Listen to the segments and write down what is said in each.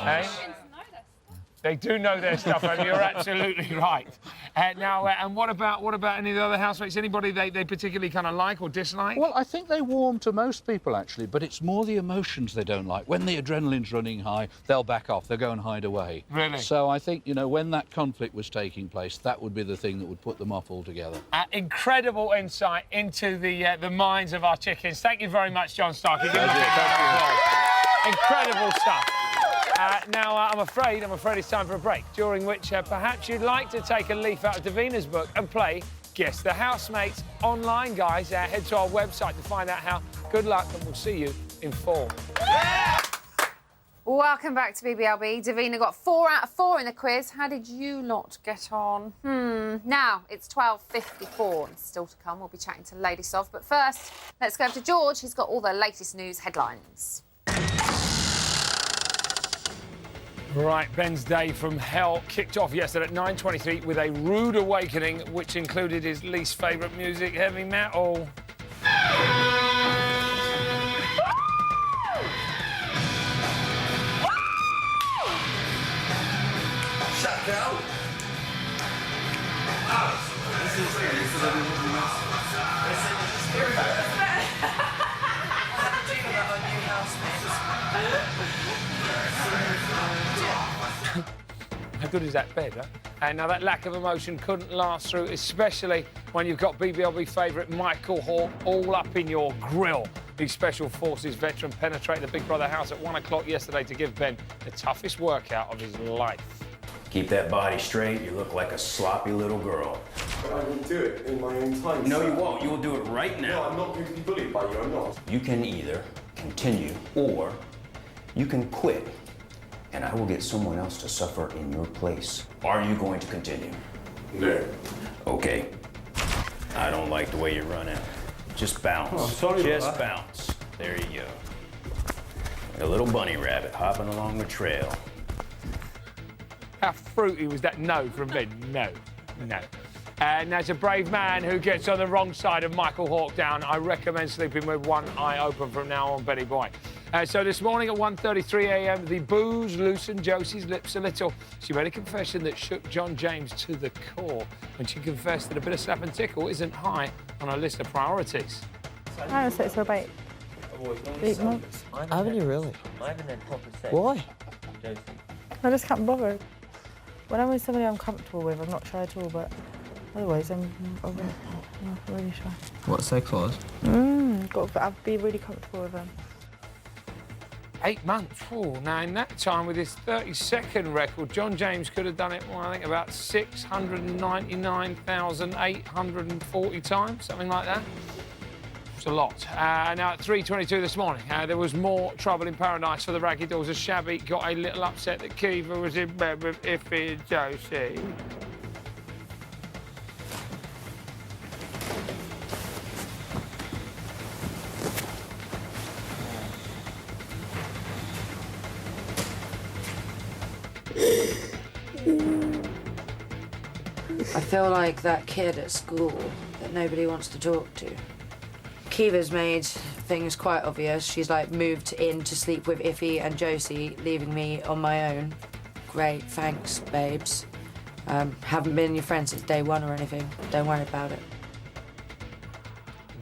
Hey? They do know their stuff, and you're absolutely right. And what about any of the other housemates? Anybody they particularly kind of like or dislike? Well, I think they warm to most people, actually, but it's more the emotions they don't like. When the adrenaline's running high, they'll back off, they'll go and hide away. Really? So I think, you know, when that conflict was taking place, that would be the thing that would put them off altogether. Incredible insight into the minds of our chickens. Thank you very much, John Starkey. Incredible stuff. Now, I'm afraid it's time for a break, during which perhaps you'd like to take a leaf out of Davina's book and play Guess the Housemates online, guys. Head to our website to find out how. Good luck, and we'll see you in 4. Yeah! Welcome back to BBLB. Davina got 4 out of 4 in the quiz. How did you lot get on? Now, it's 12:54 and still to come. We'll be chatting to Lady Soft. But first, let's go over to George. He's got all the latest news headlines. Right, Ben's day from hell kicked off yesterday at 9:23 with a rude awakening, which included his least favourite music, heavy metal. Shut down. How good is that bed, huh? And now that lack of emotion couldn't last through, especially when you've got BBLB favourite Michael Hall all up in your grill. The Special Forces veteran penetrated the Big Brother house at 1 o'clock yesterday to give Ben the toughest workout of his life. Keep that body straight, you look like a sloppy little girl. But I will do it in my own time. No, sir. you won't. You will do it right now. No, I'm not going to be bullied by you, I'm not. You can either continue or you can quit, and I will get someone else to suffer in your place. Are you going to continue? No. Okay. I don't like the way you run out. Just bounce. Oh, I'm sorry about Just that. bounce. There you go. Like a little bunny rabbit hopping along the trail. How fruity was that no from Ben? No, no. And as a brave man who gets on the wrong side of Michael Hawkdown, I recommend sleeping with one eye open from now on, Benny boy. So this morning at 1:33 a.m, the booze loosened Josie's lips a little. She made a confession that shook John James to the core when she confessed that a bit of slap and tickle isn't high on her list of priorities. I haven't sex for about 8 months. Haven't you really? I haven't had proper sex. Why? Josie. I just can't bother. When I'm with somebody I'm comfortable with, I'm not shy at all, but otherwise I'm really shy. What sex was? I'd be really comfortable with them. 8 months. Oh, now in that time with his 32nd record, John James could have done it, well, I think about 699,840 times, something like that. It's a lot. Now at 3:22 this morning, there was more trouble in paradise for the Raggy Dolls as Shabby got a little upset that Kiva was in bed with Iffy and Josie. I feel like that kid at school that nobody wants to talk to. Kiva's made things quite obvious. She's like moved in to sleep with Iffy and Josie, leaving me on my own. Great, thanks, babes. Haven't been your friend since day 1 or anything. Don't worry about it.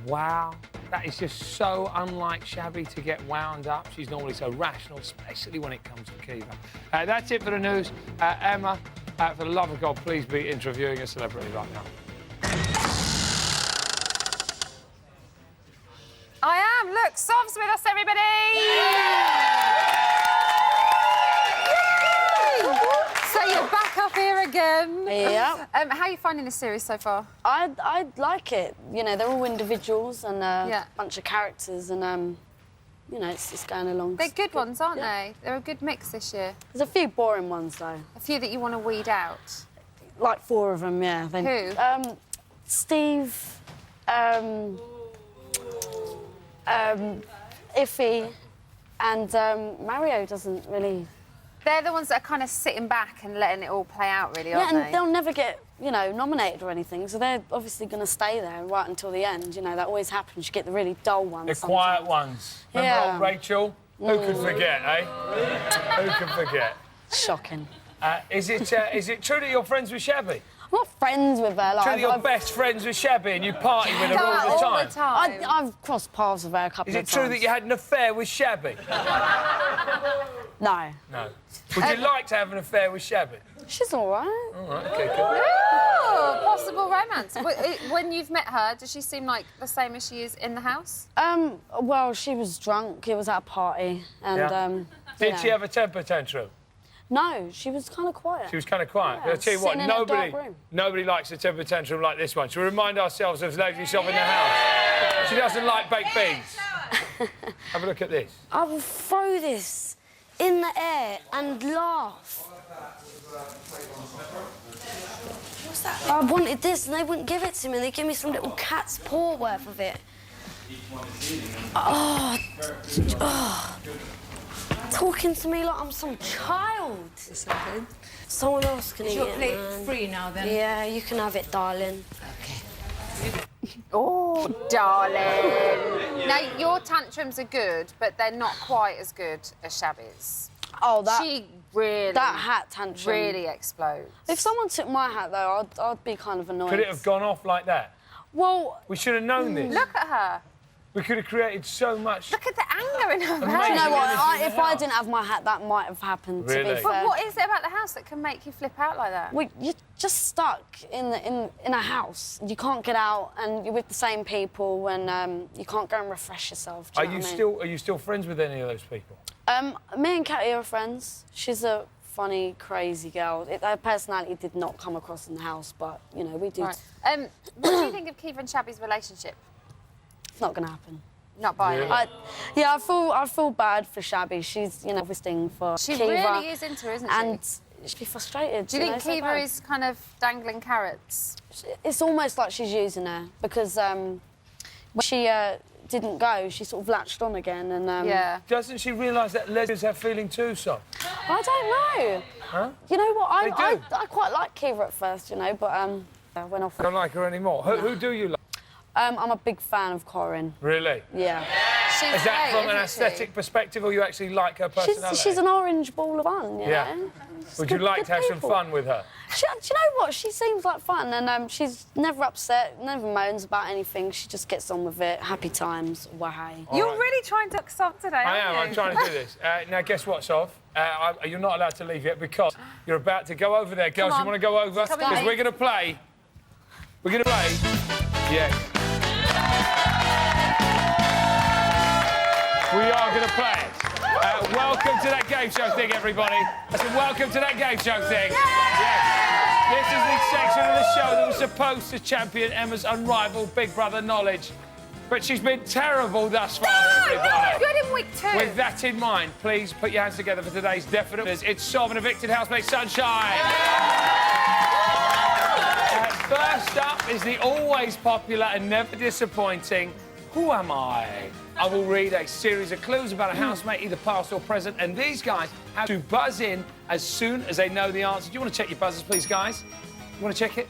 Wow. That is just so unlike Shabby to get wound up. She's normally so rational, especially when it comes to Kiva. That's it for the news. Emma, for the love of God, please be interviewing a celebrity right now. I am. Look, Sov's with us, everybody. So you're back up here again. Yeah. How are you finding this series so far? I like it. You know, they're all individuals and a bunch of characters, and you know, it's going along. They're good ones, aren't they? They're a good mix this year. There's a few boring ones though. A few that you want to weed out. Like 4 of them, yeah. Who? Steve, Iffy, and Mario doesn't really. They're the ones that are kind of sitting back and letting it all play out, really, aren't Yeah, they? and they'll never get, you know, nominated or anything, so they're obviously going to stay there right until the end. You know, that always happens. You get the really dull ones. The quiet ones. Remember old Rachel? Who could forget, eh? Who can forget? Shocking. Is it true that you're friends with Shabby? I'm not friends with her. Like, True that you're best friends with Shabby and you party with her all the time? I've crossed paths with her a couple of times. Is it true that you had an affair with Shabby? No. No. Would you like to have an affair with Shabby? She's all right. All right, OK, cool. Oh, possible romance. When you've met her, does she seem like the same as she is in the house? Well, she was drunk. It was at a party, and Did she have a temper tantrum? No, she was kind of quiet. She was kind of quiet. Yeah, I'll tell you what, sitting in a dark room. nobody likes a temper tantrum like this one. Shall we remind ourselves of Lady Shop in the house? She doesn't like baked beans. Have a look at this. I will throw this in the air and laugh. What's that? I wanted this and they wouldn't give it to me. They give me some little cat's paw worth of it. Oh. Talking to me like I'm some child. Someone else can eat it, man. Free now, then. Yeah, you can have it, darling. Oh, darling. Now, your tantrums are good, but they're not quite as good as Shabby's. Oh, She really... That hat tantrum. Really explodes. If someone took my hat, though, I'd be kind of annoyed. Could it have gone off like that? Well... We should have known this. Look at her. We could have created so much... Look at the anger in her Amazing. face. You know what? Energy in If the I house. didn't have my hat, that might have happened, to be Really? fair. But what is it about the house that can make you flip out like that? Well, you're just stuck in a house. You can't get out, and you're with the same people, and you can't go and refresh yourself. Do you know what I mean? Are you still friends with any of those people? Me and Katie are friends. She's a funny, crazy girl. Her personality did not come across in the house, but, you know, we do... Right. What do you think of Kiva and Shabby's relationship? It's not going to happen. Not buying Really? it. I feel bad for Shabby. She's, you know, visiting for She Kiva. really is into her, isn't she? And she'd be frustrated. Do you think know, so Kiva bad. is kind of dangling carrots? It's almost like she's using her, because when she didn't go, she sort of latched on again, and... Yeah. Doesn't she realise that lesbians have feeling too, son? I don't know. Huh? You know what? They do. I quite liked Kiva at first, you know, but I went off. I don't like her anymore. Who do you like? I'm a big fan of Corinne. Really? Yeah. She's Is that great, from an isn't she? aesthetic perspective, or you actually like her personality? She's an orange ball of fun, you Yeah. know? Would you like to have some fun with her? Do you know what? She seems like fun, and she's never upset, never moans about anything. She just gets on with it. Happy times, wahey. You're really trying to look soft today, I aren't am. you? I'm trying to do this. Now, guess what, Sov? You're not allowed to leave yet because you're about to go over there. Girls, Come you on. want to go over? Come in, Because mate. we're going to play. We're going to play. Yes. We are going to play it. Welcome to that game show thing, everybody. I said, welcome to that game show thing. Yes. This is the section of the show that was supposed to champion Emma's unrivaled Big Brother knowledge. But she's been terrible thus far, everybody. Good in week 2. With that in mind, please put your hands together for today's definite winners. It's Sov and evicted housemate Sunshine. First up is the always popular and never disappointing Who Am I? I will read a series of clues about a housemate, either past or present, and these guys have to buzz in as soon as they know the answer. Do you want to check your buzzers, please, guys? You want to check it?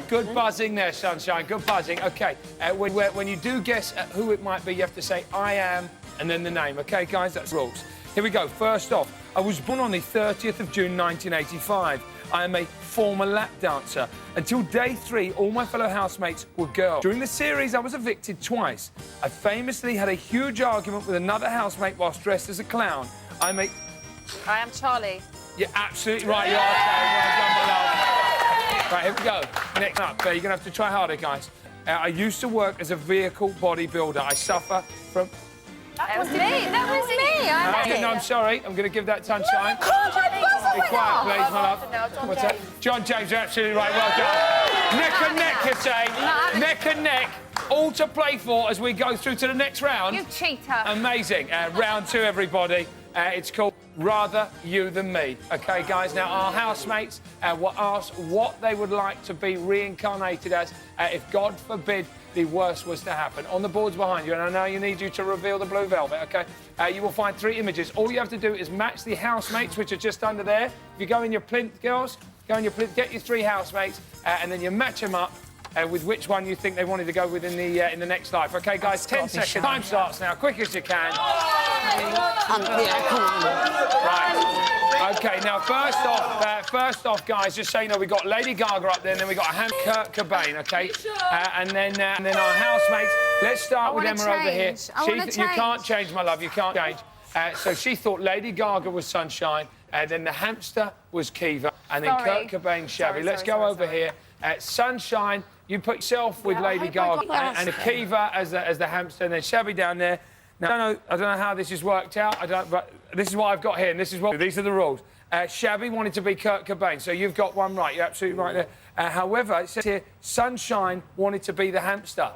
Good buzzing there, Sunshine. Good buzzing. OK, when you do guess who it might be, you have to say, I am, and then the name. OK, guys, that's rules. Here we go. First off, I was born on the 30th of June, 1985. I am a former lap dancer. Until day 3, all my fellow housemates were girls. During the series, I was evicted twice. I famously had a huge argument with another housemate whilst dressed as a clown. I am Charlie. You're absolutely right, you are, Charlie. Well done, my love. Right, here we go. Next up, you're going to have to try harder, guys. I used to work as a vehicle bodybuilder. I suffer from... That was me. That was me. I'm sorry. I'm going to give that Sunshine. Be quiet, please, my love. What's that? John James, you're absolutely right. Well done. Neck and neck, you say. Neck and neck. All to play for as we go through to the next round. You cheater. Amazing. Round 2, everybody. It's called Rather You Than Me. OK, guys, now our housemates were asked what they would like to be reincarnated as if, God forbid, the worst was to happen. On the boards behind you, and I know you need you to reveal the blue velvet, OK? You will find 3 images. All you have to do is match the housemates, which are just under there. If you go in your plinth, girls, go in your plinth, get your 3 housemates, and then you match them up with which one you think they wanted to go with in the next life. OK, guys, 10 seconds. Time starts now. Quick as you can. Yeah, come on. Right. OK, now, first off, guys, just so you know, we've got Lady Gaga up there, and then we've got Kurt Cobain, OK? And then our housemates. Let's start with Emma over here. You can't change, my love, you can't change. So she thought Lady Gaga was Sunshine, then the hamster was Kiva, and then Kurt Cobain, Shabby. Let's go over here. Sunshine, you put yourself with Lady Gaga, and Kiva as the hamster, and then Shabby down there. Now, I don't know how this has worked out. But this is what I've got here, and these are the rules. Shabby wanted to be Kurt Cobain, so you've got one right. You're absolutely right there. However, it says here, Sunshine wanted to be the hamster.